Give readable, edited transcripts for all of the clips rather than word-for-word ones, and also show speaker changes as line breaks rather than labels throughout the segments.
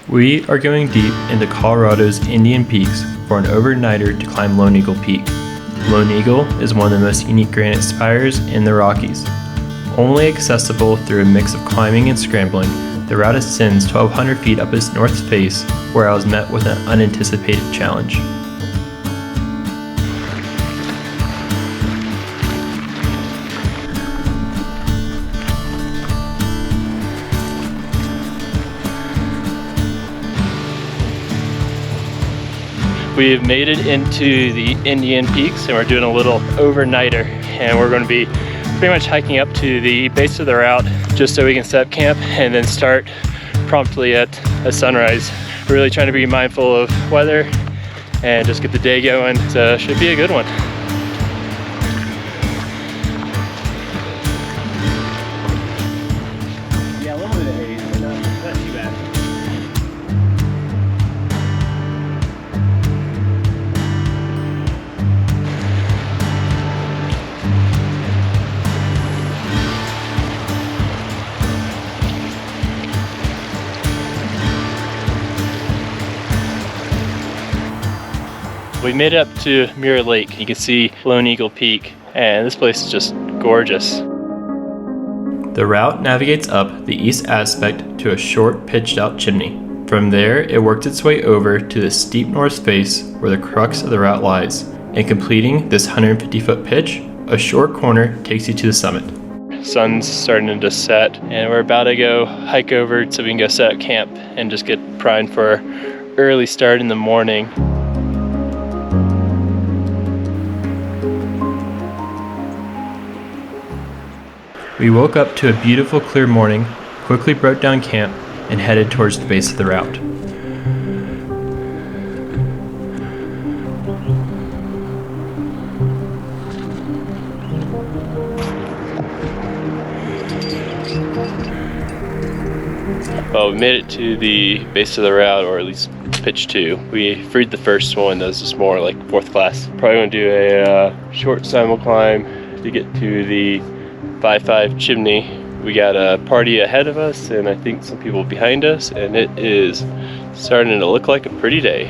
We are going deep into Colorado's Indian Peaks for an overnighter to climb Lone Eagle Peak. Lone Eagle is one of the most unique granite spires in the Rockies. Only accessible through a mix of climbing and scrambling, the route ascends 1,200 feet up its north face, where I was met with an unanticipated challenge. We've made it into the Indian Peaks and we're doing a little overnighter, and we're going to be pretty much hiking up to the base of the route just so we can set up camp and then start promptly at sunrise. We're really trying to be mindful of weather and just get the day going, so it should be a good one.
Yeah, a little bit of haze, but not too bad.
We made it up to Mirror Lake. You can see Lone Eagle Peak, and this place is just gorgeous. The route navigates up the east aspect to a short pitched out chimney. From there, it works its way over to the steep north face where the crux of the route lies. And completing this 150-foot pitch, a short corner takes you to the summit. Sun's starting to set, and we're about to go hike over so we can go set up camp and just get primed for an early start in the morning. We woke up to a beautiful clear morning, quickly broke down camp, and headed towards the base of the route. Well, we made it to the base of the route, or at least pitch 2. We freed the first one. That was just more like 4th class. Probably going to do a short simul climb to get to the 5-5 chimney. We got a party ahead of us and I think some people behind us, and it is starting to look like a pretty day.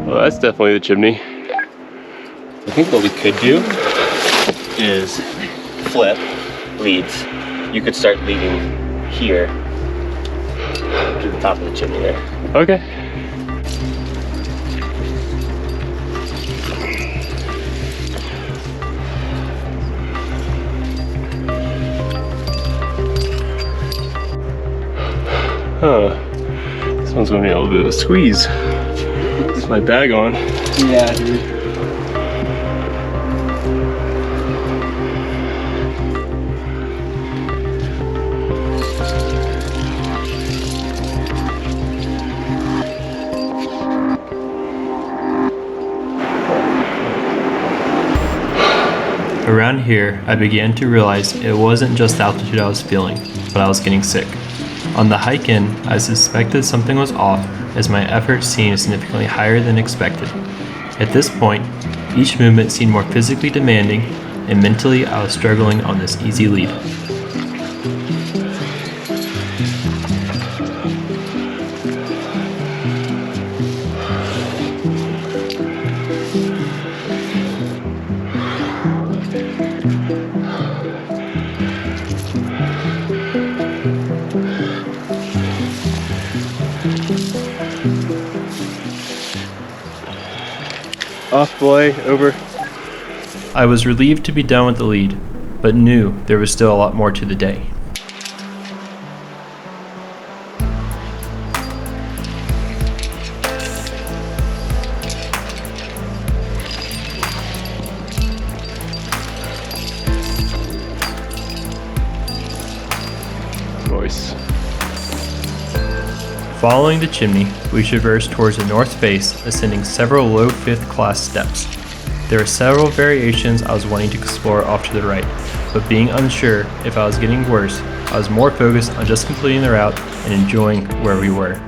Well, that's definitely the chimney.
I think what we could do is flip leads. You could start leading here to the top of the chimney there.
Okay. Huh. This one's gonna be a little bit of a squeeze. Put my bag on.
Yeah, dude.
Around here, I began to realize it wasn't just the altitude I was feeling, but I was getting sick. On the hike in, I suspected something was off as my effort seemed significantly higher than expected. At this point, each movement seemed more physically demanding, and mentally I was struggling on this easy lead. Off boy, over. I was relieved to be done with the lead, but knew there was still a lot more to the day. Nice. Following the chimney, we traversed towards the north face, ascending several low 5th class steps. There were several variations I was wanting to explore off to the right, but being unsure if I was getting worse, I was more focused on just completing the route and enjoying where we were.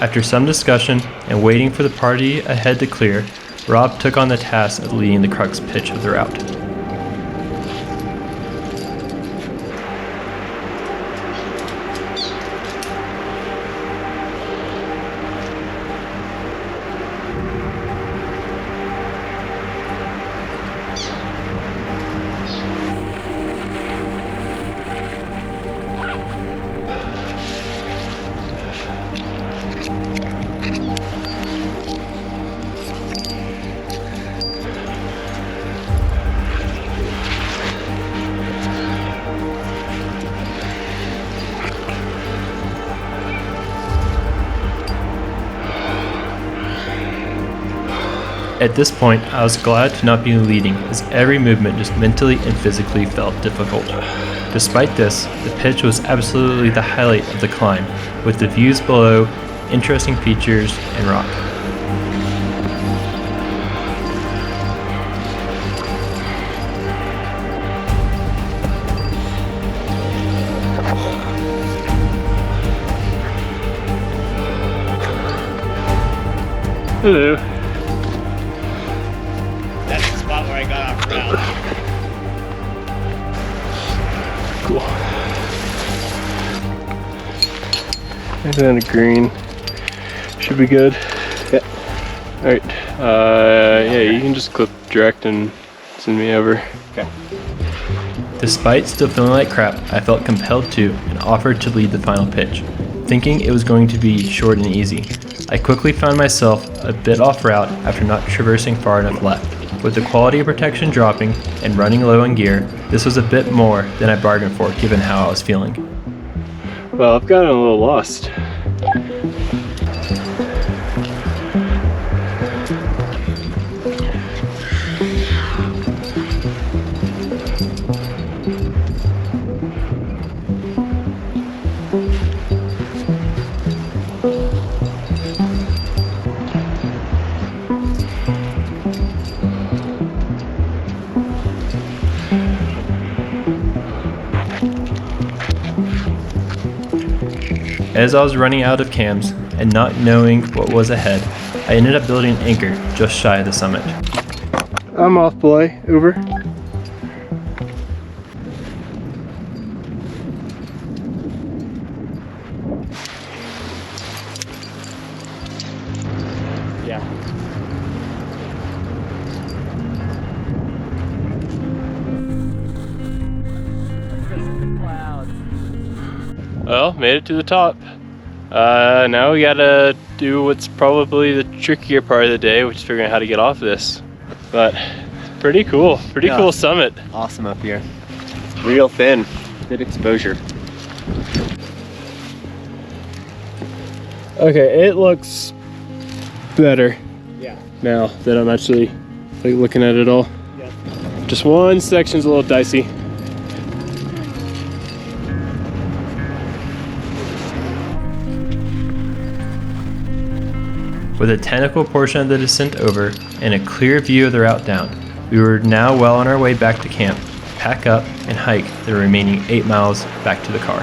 After some discussion and waiting for the party ahead to clear, Rob took on the task of leading the Crux pitch of the route. At this point, I was glad to not be leading, as every movement just mentally and physically felt difficult. Despite this, the pitch was absolutely the highlight of the climb, with the views below, interesting features, and rock.
Hello.
That's the spot where I got off route.
Cool. And then a green. Should be good. Yeah. Alright. Yeah, you can just clip direct and send me over. Okay.
Despite still feeling like crap, I felt compelled to and offered to lead the final pitch, thinking it was going to be short and easy. I quickly found myself a bit off route after not traversing far enough left. With the quality of protection dropping and running low on gear, this was a bit more than I bargained for given how I was feeling.
Well, I've gotten a little lost.
As I was running out of cams and not knowing what was ahead, I ended up building an anchor just shy of the summit.
I'm off belay, over. Yeah. Well, made it to the top. Now we gotta do what's probably the trickier part of the day, which is figuring out how to get off this. But pretty cool, cool summit.
Awesome up here. It's real thin, good exposure.
Okay, it looks better.
Yeah.
Now that I'm actually like looking at it all.
Yeah.
Just one section's a little dicey.
With a technical portion of the descent over and a clear view of the route down, we were now well on our way back to camp, pack up, and hike the remaining 8 miles back to the car.